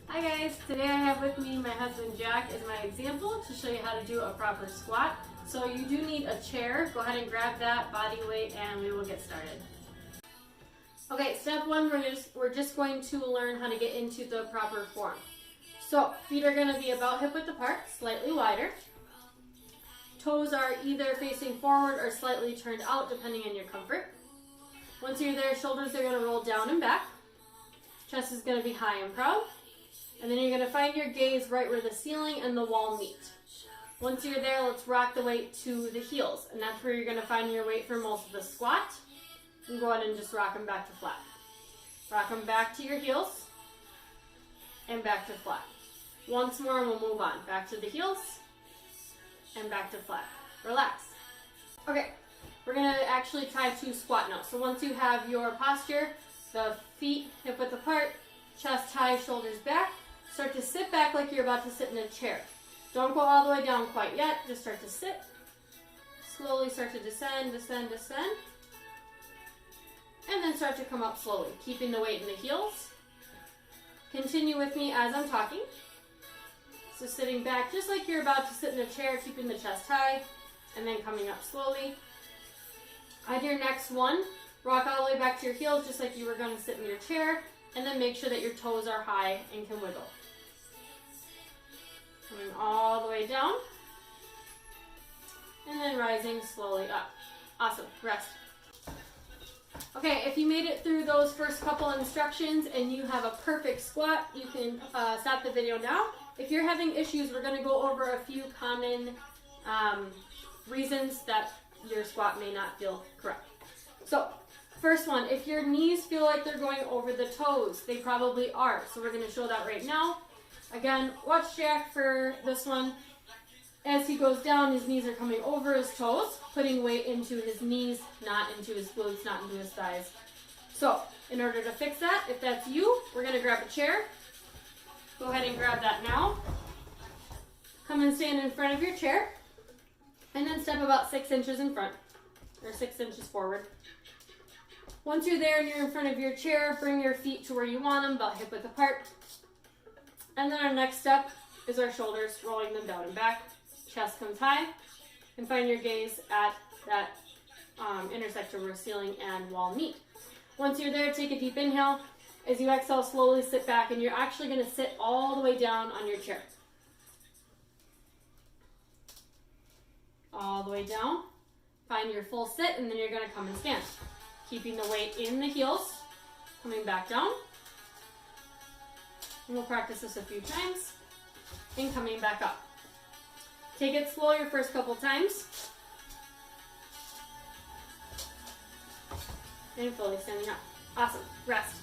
Hi guys, today I have with me my husband Jack as my example to show you how to do a proper squat. So you do need a chair. Go ahead and grab that, body weight, and we will get started. Okay, step one, we're just going to learn how to get into the proper form. So feet are going to be about hip width apart, slightly wider. Toes are either facing forward or slightly turned out depending on your comfort. Once you're there, shoulders are going to roll down and back. Chest is going to be high and proud. And then you're going to find your gaze right where the ceiling and the wall meet. Once you're there, let's rock the weight to the heels. And that's where you're going to find your weight for most of the squat. And go ahead and just rock them back to flat. Rock them back to your heels. And back to flat. Once more and we'll move on. Back to the heels. And back to flat. Relax. Okay, we're going to actually try to squat now. So once you have your posture, the feet hip width apart, chest high, shoulders back, start to sit back like you're about to sit in a chair. Don't go all the way down quite yet. Just start to sit. Slowly start to descend, descend, descend. And then start to come up slowly, keeping the weight in the heels. Continue with me as I'm talking. So sitting back just like you're about to sit in a chair, keeping the chest high, and then coming up slowly. On your next one, rock all the way back to your heels just like you were going to sit in your chair, and then make sure that your toes are high and can wiggle. Coming all the way down, and then rising slowly up. Awesome, rest. Okay, if you made it through those first couple instructions and you have a perfect squat, you can stop the video now. If you're having issues, we're going to go over a few common reasons that your squat may not feel correct. So, first one, if your knees feel like they're going over the toes, they probably are. So we're going to show that right now. Again, watch Jack for this one. As he goes down, his knees are coming over his toes, putting weight into his knees, not into his glutes, not into his thighs. So, in order to fix that, if that's you, we're going to grab a chair. Go ahead and grab that now. Come and stand in front of your chair. And then step about 6 inches in front, or 6 inches forward. Once you're there and you're in front of your chair, bring your feet to where you want them, about hip width apart. And then our next step is our shoulders, rolling them down and back. Chest comes high, and find your gaze at that intersection where ceiling and wall meet. Once you're there, take a deep inhale. As you exhale, slowly sit back, and you're actually going to sit all the way down on your chair. All the way down. Find your full sit, and then you're going to come and stand. Keeping the weight in the heels, coming back down. And we'll practice this a few times. And coming back up. Take it slow your first couple times. And fully standing up. Awesome. Rest.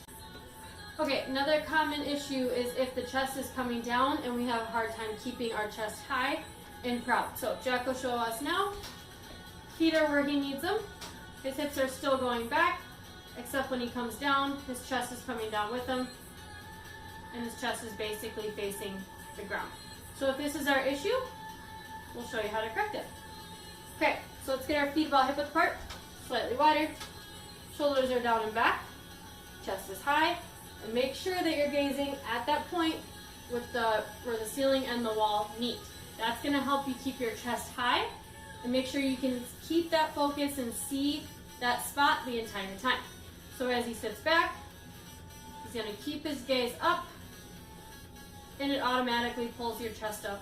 Okay, another common issue is if the chest is coming down and we have a hard time keeping our chest high and proud. So Jack will show us now. Feet are where he needs them. His hips are still going back, except when he comes down, his chest is coming down with him, and his chest is basically facing the ground. So if this is our issue, we'll show you how to correct it. Okay, so let's get our feet about hip width apart, slightly wider. Shoulders are down and back, chest is high, and make sure that you're gazing at that point with where the ceiling and the wall meet. That's going to help you keep your chest high, and make sure you can keep that focus and see that spot the entire time. So as he sits back, he's going to keep his gaze up, and it automatically pulls your chest up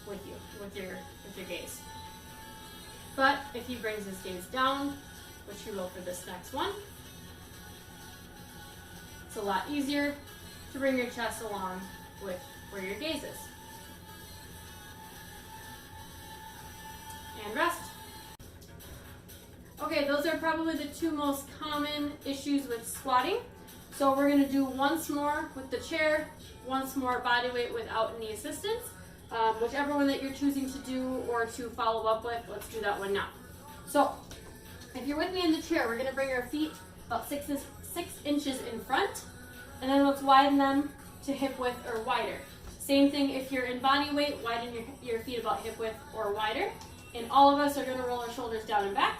with you, with your gaze. But if he brings his gaze down, which he will for this next one, it's a lot easier to bring your chest along with where your gaze is. And rest. Okay, those are probably the two most common issues with squatting. So we're going to do once more with the chair, once more body weight without any assistance. Whichever one that you're choosing to do or to follow up with, let's do that one now. So if you're with me in the chair, we're going to bring our feet about 6 inches in front, and then let's widen them to hip width or wider. Same thing if you're in body weight, widen your feet about hip width or wider. And all of us are going to roll our shoulders down and back.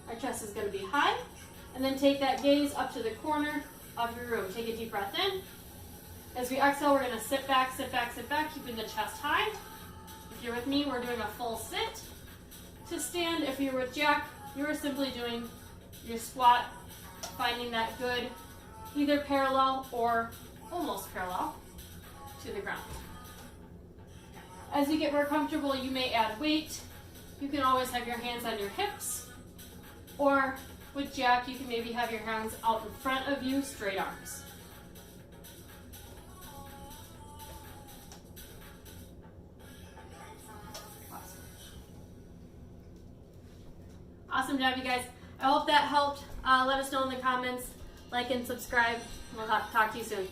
Our chest is going to be high. And then take that gaze up to the corner of your room. Take a deep breath in. As we exhale, we're gonna sit back, sit back, sit back, keeping the chest high. If you're with me, we're doing a full sit. To stand, if you're with Jack, you are simply doing your squat, finding that good, either parallel or almost parallel to the ground. As you get more comfortable, you may add weight. You can always have your hands on your hips, or with Jack, you can maybe have your hands out in front of you, straight arms. Awesome job, you guys. I hope that helped. Let us know in the comments, like and subscribe. We'll talk to you soon.